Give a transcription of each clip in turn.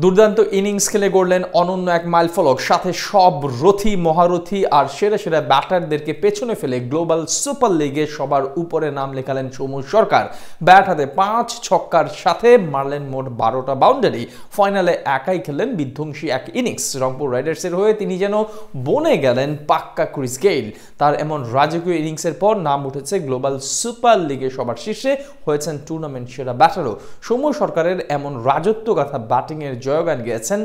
দুর্দান্ত ইনিংস খেলে গড়লেন অনন্য এক মাইলফলক, সাথে সব রথী মহারথী আর সেরা সেরা ব্যাটারদেরকে পেছনে ফেলে গ্লোবাল সুপার লিগে সবার উপরে নাম লেখালেন সৌম্য সরকার। ব্যাট হাতে 5 ছক্কার সাথে মারলেন মোট 12টা বাউন্ডারি। ফাইনালে একাই খেললেন বিধ্বংসী এক ইনিংস। রংপুর রাইডার্সের হয়ে তিনি যেন বনে গেলেন পাক্কা ক্রিস গেইল। তার এমন রাজকীয় ইনিংসের পর নাম উঠেছে গ্লোবাল সুপার লিগে সবার শীর্ষে, হয়েছেন টুর্নামেন্ট সেরা ব্যাটারও। সৌম্য সরকারের এমন রাজত্বগাথা ব্যাটিংয়ের জয়গান গেয়েছেন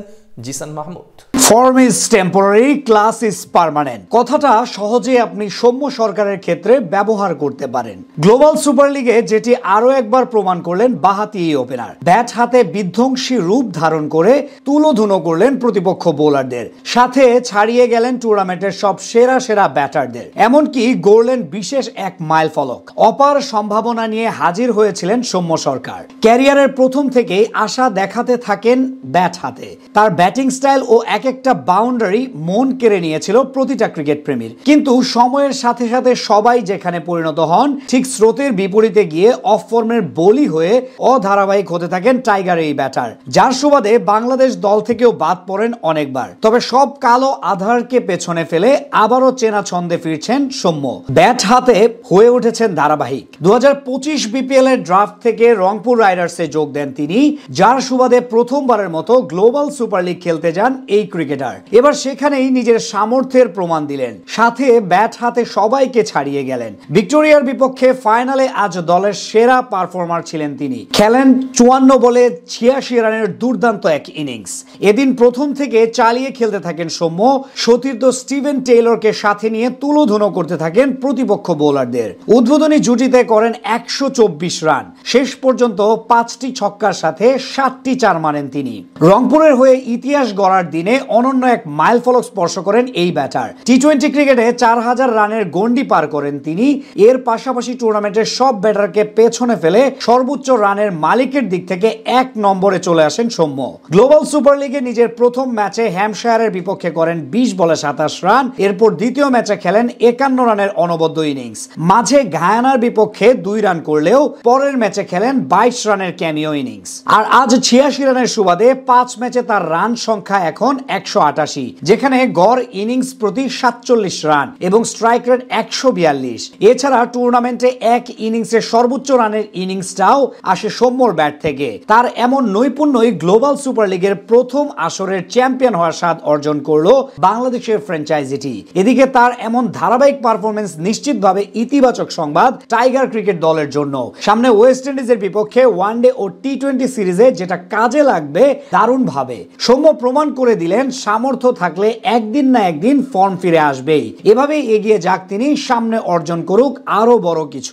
Zisan Mahmud. Form is temporary, class is permanent. কথাটা সহজে আপনি সৌম্য সরকারের ক্ষেত্রে ব্যবহার করতে পারেন। গ্লোবাল সুপার লিগে যেটি আরো একবার প্রমাণ করলেন বাঁহাতি এই ওপেনার। ব্যাট হাতে বিধ্বংসী রূপ ধারণ করে তুলোধুনো করলেন প্রতিপক্ষ বোলারদের, সাথে ছাড়িয়ে গেলেন টুর্নামেন্টের সব সেরা সেরা ব্যাটারদের। এমনকি গড়লেন বিশেষ এক মাইলফলক। অপার সম্ভাবনা নিয়ে হাজির হয়েছিলেন সৌম্য সরকার। ক্যারিয়ারের প্রথম থেকেই আশা দেখাতে থাকেন ব্যাট হাতে। তার ব্যাটিং স্টাইল ও এক একটা বাউন্ডারি মন কেড়ে নিয়েছিল প্রতিটা ক্রিকেট প্রেমীর। কিন্তু সময়ের সাথে সাথে সবাই যেখানে পরিণত হন, ঠিক স্রোতের বিপরীতে গিয়ে অফ ফর্মের বলি হয়ে অধারাবাহিক হতে থাকেন টাইগার এই ব্যাটার, যার সুবাদে বাংলাদেশ দল থেকেও বাদ পড়েন অনেকবার। তবে সব কালো আধারকে পেছনে ফেলে আবারও চেনা ছন্দে ফিরছেন সৌম্য। ব্যাট হাতে হয়ে উঠেছেন ধারাবাহিক। 2025 বিপিএল এর ড্রাফট থেকে রংপুর রাইডার্সে যোগ দেন তিনি, যার সুবাদে প্রথমবারের মতো গ্লোবাল সুপার লিগ খেলতে যান এই ক্রিকেটার। এবার সেখানেই নিজের সামর্থ্যের প্রমাণ দিলেন, সাথে ব্যাট হাতে সবাইকে ছাড়িয়ে গেলেন। ভিক্টোরিয়ার বিপক্ষে ফাইনালে আজ দলের সেরা পারফর্মার ছিলেন তিনি। খেলেন 54 বলে 86 রানের দুর্দান্ত এক ইনিংস। এদিন প্রথম থেকে চালিয়ে খেলতে থাকেন সৌম্য। সতীর্থ স্টিভেন টেইলরকে সাথে নিয়ে তুলোধুনো করতে থাকেন প্রতিপক্ষ বোলারদের। উদ্বোধনী জুটিতে করেন 124 রান। শেষ পর্যন্ত 5টি ছক্কার সাথে 7টি চার মারেন তিনি। রংপুরের হয়ে ইতিহাস গড়ার দিনে অনন্য এক মাইলফলক স্পর্শ করেন এই ব্যাটার। টি-20 ক্রিকেটে 4000 রানের গন্ডি পার করেন তিনি। এর পাশাপাশি টুর্নামেন্টের সব ব্যাটারকে পেছনে ফেলে সর্বোচ্চ রানের মালিকের দিক থেকে 1 নম্বরে চলে আসেন সৌম্য। গ্লোবাল সুপার লিগে নিজের প্রথম ম্যাচে হ্যাম্পশায়ারের বিপক্ষে করেন 20 বলে 27 রান। এরপর দ্বিতীয় ম্যাচে খেলেন 51 রানের অনবদ্য ইনিংস। মাঝে গায়ানার বিপক্ষে 2 রান করলেও পরের ম্যাচে খেলেন 22 রানের ক্যামিও ইনিংস। আর আজ 86 রানের সুবাদে 5 ম্যাচে তার রান সংখ্যা এখন 188, যেখানে গড় ইনিংস প্রতি 47 রান এবং স্ট্রাইক রেট 142। এছাড়া টুর্নামেন্টে এক ইনিংসে সর্বোচ্চ রানের ইনিংসটাও আসে সৌম্যর ব্যাট থেকে। তার এমন নৈপুণ্যই গ্লোবাল সুপার লিগের প্রথম আসরের চ্যাম্পিয়ন হওয়ার স্বাদ অর্জন করলো বাংলাদেশের ফ্র্যাঞ্চাইজিটি। এদিকে তার এমন ধারাবাহিক পারফরমেন্স নিশ্চিতভাবে ইতিবাচক সংবাদ টাইগার ক্রিকেট দলের জন্য। সামনে ওয়েস্ট ইন্ডিজের বিপক্ষে ওয়ানডে ও টি-20 সিরিজে যেটা কাজে লাগবে দারুণভাবে। সৌম্য প্রমাণ করে দিলেন, সামর্থ্য থাকলে একদিন না একদিন ফর্ম ফিরে আসবেই। এভাবেই এগিয়ে যাক তিনি, সামনে অর্জন করুক আরো বড় কিছু।